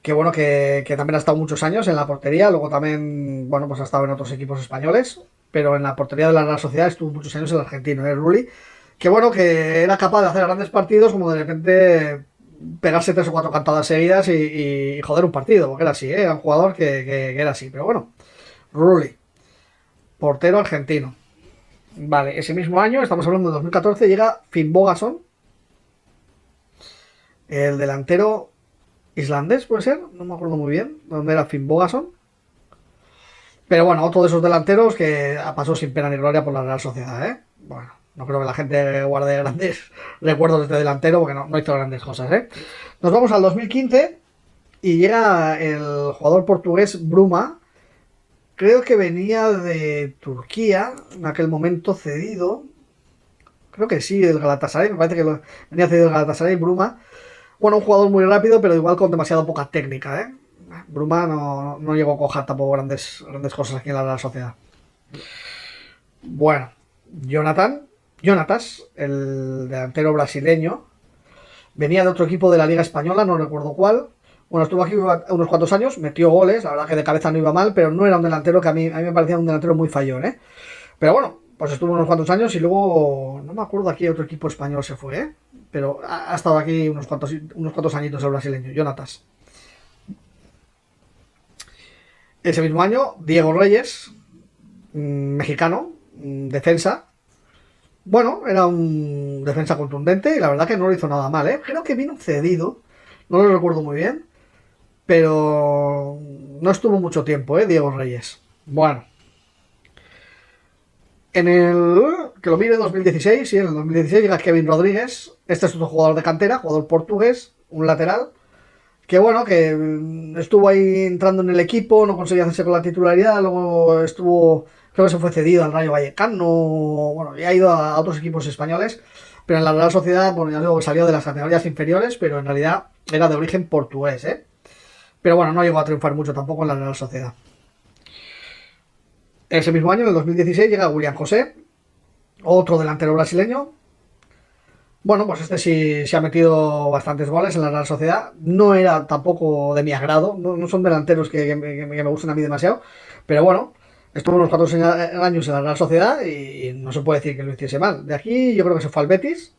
A: que bueno, que también ha estado muchos años en la portería, luego también, bueno, pues ha estado en otros equipos españoles, pero en la portería de la Real Sociedad estuvo muchos años el argentino, Rulli, que bueno, que era capaz de hacer grandes partidos, como de repente pegarse 3 o 4 cantadas seguidas y joder un partido, porque era así, era un jugador que era así, pero bueno, Rulli, portero argentino. Vale, ese mismo año, estamos hablando de 2014, llega Finn Bogason, el delantero islandés, ¿puede ser? No me acuerdo muy bien dónde era Finn Bogason. Pero bueno, otro de esos delanteros que pasó sin pena ni gloria por la Real Sociedad, ¿eh? Bueno, no creo que la gente guarde grandes recuerdos de este delantero porque no hizo grandes cosas, ¿eh? Nos vamos al 2015 y llega el jugador portugués Bruma. Creo que venía de Turquía, en aquel momento cedido. Creo que sí, del Galatasaray, me parece que venía cedido del Galatasaray, Bruma. Bueno, un jugador muy rápido, pero igual con demasiado poca técnica, ¿eh? Bruma no llegó a coger tampoco grandes cosas aquí en la Real Sociedad. Bueno, Jonatas, el delantero brasileño, venía de otro equipo de la Liga Española, no recuerdo cuál. Bueno, estuvo aquí unos cuantos años, metió goles, la verdad que de cabeza no iba mal, pero no era un delantero que a mí me parecía un delantero muy fallón, ¿eh? Pero bueno, pues estuvo unos cuantos años y luego, no me acuerdo a qué otro equipo español se fue, ¿eh? Pero ha estado aquí unos cuantos añitos el brasileño, Jonatas. Ese mismo año, Diego Reyes, mexicano, defensa. Bueno, era un defensa contundente y la verdad que no lo hizo nada mal, ¿eh? Creo que vino cedido, no lo recuerdo muy bien, pero no estuvo mucho tiempo, ¿eh? Diego Reyes. Bueno, que lo mire en 2016, sí, en el 2016 llega Kevin Rodríguez. Este es otro jugador de cantera, jugador portugués, un lateral, que bueno, que estuvo ahí entrando en el equipo, no conseguía hacerse con la titularidad, luego creo que se fue cedido al Rayo Vallecano, bueno, y ha ido a otros equipos españoles, pero en la Real Sociedad, bueno, ya digo que salió de las categorías inferiores, pero en realidad era de origen portugués, ¿eh? Pero bueno, no llegó a triunfar mucho tampoco en la Real Sociedad. Ese mismo año, en el 2016, llega William José, otro delantero brasileño. Bueno, pues este sí se ha metido bastantes goles en la Real Sociedad. No era tampoco de mi agrado, no son delanteros que me gusten a mí demasiado, pero bueno, estuvo unos cuantos años en la Real Sociedad y no se puede decir que lo hiciese mal. De aquí yo creo que se fue al Betis,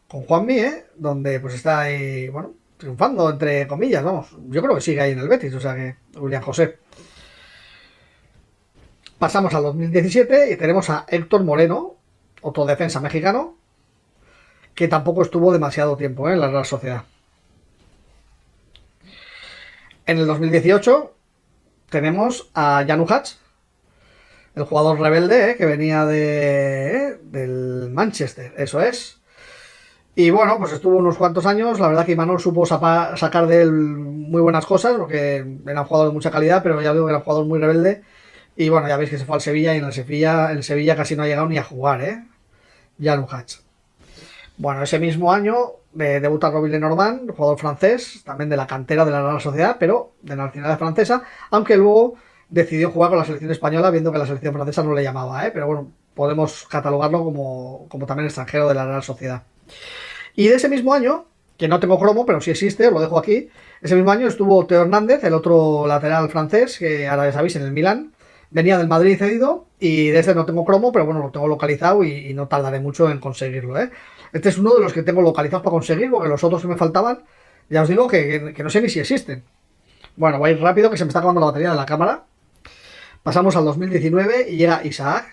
A: con Juanmi, donde pues está ahí, bueno, triunfando, entre comillas, vamos. Yo creo que sigue ahí en el Betis, o sea que William José. Pasamos al 2017 y tenemos a Héctor Moreno, otro defensa mexicano, que tampoco estuvo demasiado tiempo en la Real Sociedad. En el 2018 tenemos a Janu Hatch, el jugador rebelde que venía del Manchester, eso es. Y bueno, pues estuvo unos cuantos años. La verdad que Imanol supo sacar de él muy buenas cosas, porque era un jugador de mucha calidad, pero ya digo que era un jugador muy rebelde. Y bueno, ya veis que se fue al Sevilla y en el Sevilla casi no ha llegado ni a jugar, ¿eh? Jan Hutch. Bueno, ese mismo año debuta Robin Lenormand, jugador francés, también de la cantera de la Real Sociedad, pero de la nacionalidad francesa, aunque luego decidió jugar con la selección española, viendo que la selección francesa no le llamaba, ¿eh? Pero bueno, podemos catalogarlo como también extranjero de la Real Sociedad. Y de ese mismo año, que no tengo cromo, pero sí existe, os lo dejo aquí, ese mismo año estuvo Teo Hernández, el otro lateral francés, que ahora ya sabéis, en el Milán, venía del Madrid cedido, y de este no tengo cromo, pero bueno, lo tengo localizado y no tardaré mucho en conseguirlo, ¿eh? Este es uno de los que tengo localizados para conseguir, porque los otros que me faltaban, ya os digo que no sé ni si existen. Bueno, voy a ir rápido, que se me está acabando la batería de la cámara. Pasamos al 2019 y llega Isaac,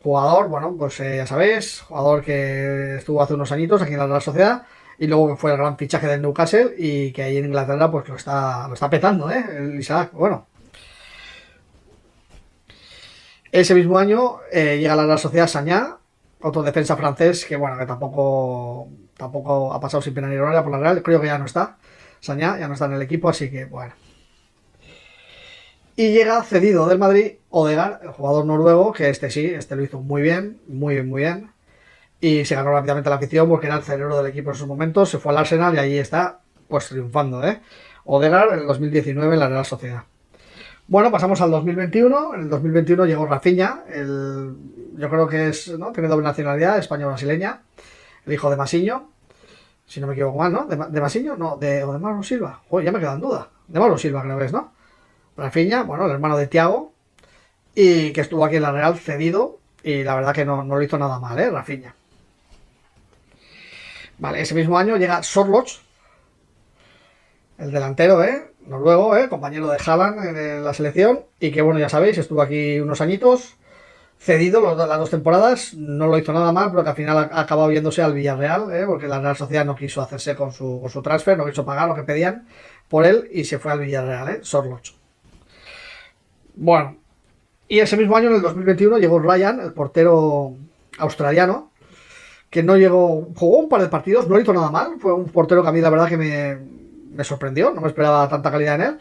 A: jugador, bueno, pues ya sabéis, jugador que estuvo hace unos añitos aquí en la Real Sociedad y luego fue el gran fichaje del Newcastle y que ahí en Inglaterra pues lo está petando, ¿eh? El Isaac, bueno. Ese mismo año llega a la Real Sociedad Sagna, otro defensa francés que bueno, que tampoco ha pasado sin pena ni gloria por la Real, creo que ya no está. Sagna ya no está en el equipo, así que bueno. Y llega cedido del Madrid Odegaard, el jugador noruego, que este lo hizo muy bien, muy bien, muy bien. Y se ganó rápidamente la afición porque era el cerebro del equipo en esos momentos. Se fue al Arsenal y allí está, pues triunfando, ¿eh? Odegaard en el 2019 en la Real Sociedad. Bueno, pasamos al 2021. En el 2021 llegó Rafinha, yo creo que es, ¿no? Tiene doble nacionalidad, español-brasileña, el hijo de Masiño, si no me equivoco mal, ¿no? ¿De Masiño? No, o de Mauro Silva. Joder, ya me queda en duda. De Mauro Silva creo que es, ¿no? Rafinha, bueno, el hermano de Thiago, y que estuvo aquí en la Real cedido, y la verdad que no lo hizo nada mal, ¿eh? Rafinha. Vale, ese mismo año llega Sorloth, el delantero, noruego, compañero de Haaland en la selección, y que bueno, ya sabéis, estuvo aquí unos añitos, cedido las dos temporadas, no lo hizo nada mal, pero que al final ha acabado yéndose al Villarreal, porque la Real Sociedad no quiso hacerse con su transfer, no quiso pagar lo que pedían por él, y se fue al Villarreal, Sorloth. Bueno, y ese mismo año, en el 2021, llegó Ryan, el portero australiano, que no jugó un par de partidos, no hizo nada mal, fue un portero que a mí la verdad que me sorprendió, no me esperaba tanta calidad en él,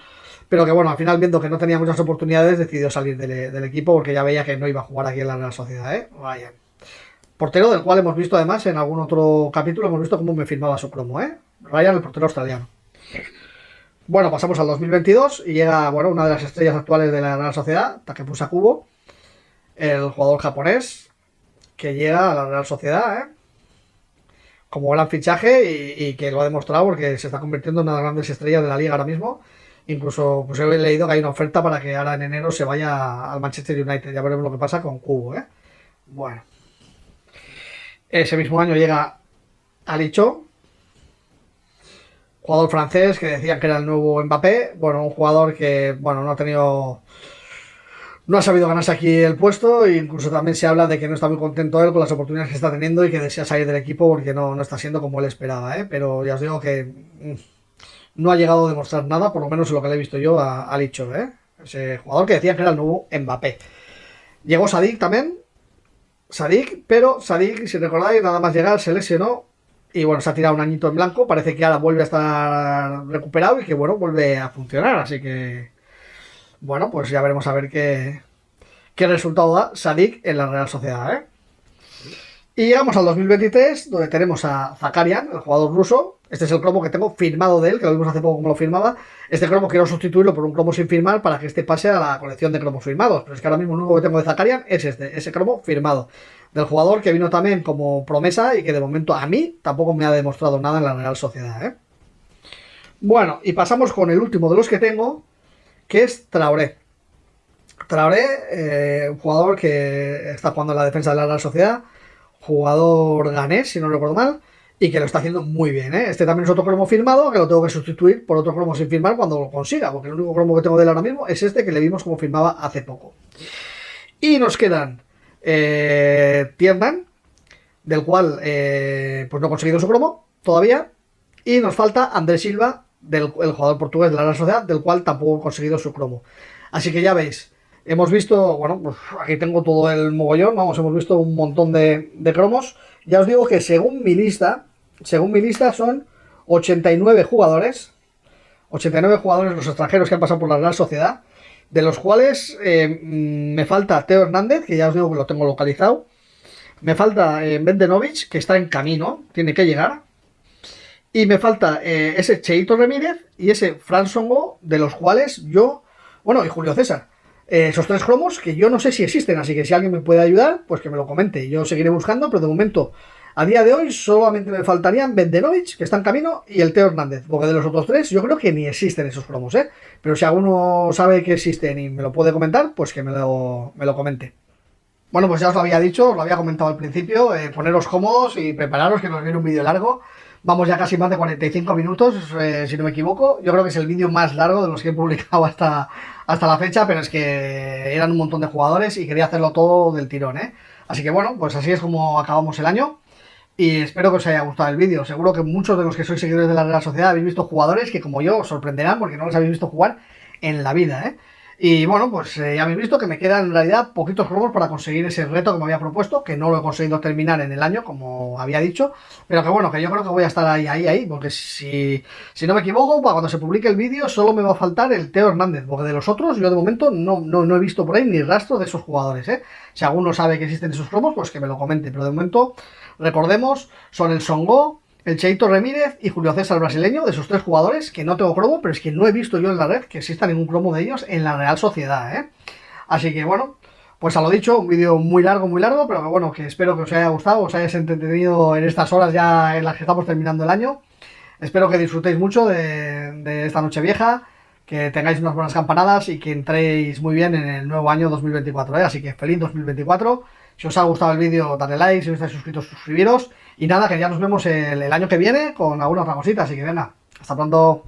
A: pero que bueno, al final viendo que no tenía muchas oportunidades, decidió salir del equipo porque ya veía que no iba a jugar aquí en la Real Sociedad, Ryan. Portero del cual hemos visto además en algún otro capítulo, hemos visto cómo me firmaba su cromo, Ryan, el portero australiano. Bueno, pasamos al 2022 y llega, bueno, una de las estrellas actuales de la Real Sociedad, Takefusa Kubo, el jugador japonés que llega a la Real Sociedad, como gran fichaje y que lo ha demostrado porque se está convirtiendo en una de las grandes estrellas de la liga ahora mismo. Incluso pues he leído que hay una oferta para que ahora en enero se vaya al Manchester United. Ya veremos lo que pasa con Kubo, Bueno. Ese mismo año llega Ali Cho, jugador francés que decían que era el nuevo Mbappé. Bueno, un jugador que, bueno, no ha sabido ganarse aquí el puesto e incluso también se habla de que no está muy contento él con las oportunidades que está teniendo y que desea salir del equipo porque no está siendo como él esperaba, pero ya os digo que no ha llegado a demostrar nada, por lo menos en lo que le he visto yo a Licho, ese jugador que decían que era el nuevo Mbappé. Llegó Sadik también, pero Sadik, si recordáis, nada más llegar se lesionó y bueno, se ha tirado un añito en blanco, parece que ahora vuelve a estar recuperado y que bueno, vuelve a funcionar, así que bueno, pues ya veremos a ver qué resultado da Sadik en la Real Sociedad, Y llegamos al 2023, donde tenemos a Zakarian, el jugador ruso. Este es el cromo que tengo firmado de él, que lo vimos hace poco como lo firmaba. Este cromo quiero sustituirlo por un cromo sin firmar para que este pase a la colección de cromos firmados. Pero es que ahora mismo el único que tengo de Zakarian es ese cromo firmado. Del jugador que vino también como promesa y que de momento a mí tampoco me ha demostrado nada en la Real Sociedad, Bueno, y pasamos con el último de los que tengo, que es Traoré. Traoré, un jugador que está jugando en la defensa de la Real Sociedad, jugador ganés, si no recuerdo mal, y que lo está haciendo muy bien, Este también es otro cromo firmado, que lo tengo que sustituir por otro cromo sin firmar cuando lo consiga, porque el único cromo que tengo de él ahora mismo es este que le vimos como firmaba hace poco. Y nos quedan Tiernan, del cual pues no he conseguido su cromo todavía, y nos falta Andrés Silva, el jugador portugués de la Real Sociedad, del cual tampoco he conseguido su cromo. Así que ya veis, Hemos visto, bueno, pues aquí tengo todo el mogollón, vamos, hemos visto un montón de cromos. Ya os digo que según mi lista son 89 jugadores, 89 jugadores los extranjeros que han pasado por la Real Sociedad, de los cuales me falta Teo Hernández, que ya os digo que lo tengo localizado. Me falta Bendenovic, que está en camino, tiene que llegar. Y me falta ese Cheito Ramírez y ese Fran Songo, de los cuales yo, bueno, y Julio César. Esos tres cromos que yo no sé si existen, así que si alguien me puede ayudar, pues que me lo comente. Yo seguiré buscando, pero de momento, a día de hoy, solamente me faltarían Bendenovic, que está en camino, y el Teo Hernández. Porque de los otros tres, yo creo que ni existen esos cromos, ¿eh? Pero si alguno sabe que existen y me lo puede comentar, pues que me lo comente. Bueno, pues ya os lo había dicho, os lo había comentado al principio, poneros cómodos y prepararos que nos viene un vídeo largo. Vamos ya casi más de 45 minutos, si no me equivoco. Yo creo que es el vídeo más largo de los que he publicado hasta la fecha, pero es que eran un montón de jugadores y quería hacerlo todo del tirón, ¿eh? Así que bueno, pues así es como acabamos el año y espero que os haya gustado el vídeo. Seguro que muchos de los que sois seguidores de la Real Sociedad habéis visto jugadores que, como yo, os sorprenderán porque no los habéis visto jugar en la vida, ¿eh? Y bueno, pues ya habéis visto que me quedan en realidad poquitos cromos para conseguir ese reto que me había propuesto, que no lo he conseguido terminar en el año, como había dicho, pero que bueno, que yo creo que voy a estar ahí, porque si no me equivoco, para cuando se publique el vídeo solo me va a faltar el Teo Hernández, porque de los otros yo de momento no he visto por ahí ni rastro de esos jugadores, ¿eh? Si alguno sabe que existen esos cromos, pues que me lo comente, pero de momento, recordemos, son el Songo, el Cheito Ramírez y Julio César brasileño, de esos tres jugadores que no tengo cromo, pero es que no he visto yo en la red que exista ningún cromo de ellos en la Real Sociedad, ¿eh? Así que bueno, pues a lo dicho, un vídeo muy largo, pero que bueno, que espero que os haya gustado, os hayáis entretenido en estas horas ya en las que estamos terminando el año. Espero que disfrutéis mucho de esta noche vieja, que tengáis unas buenas campanadas y que entréis muy bien en el nuevo año 2024, ¿eh? Así que feliz 2024. Si os ha gustado el vídeo, dadle like, si no estáis suscritos, suscribiros. Y nada, que ya nos vemos el año que viene con alguna otra cosita, así que venga, hasta pronto.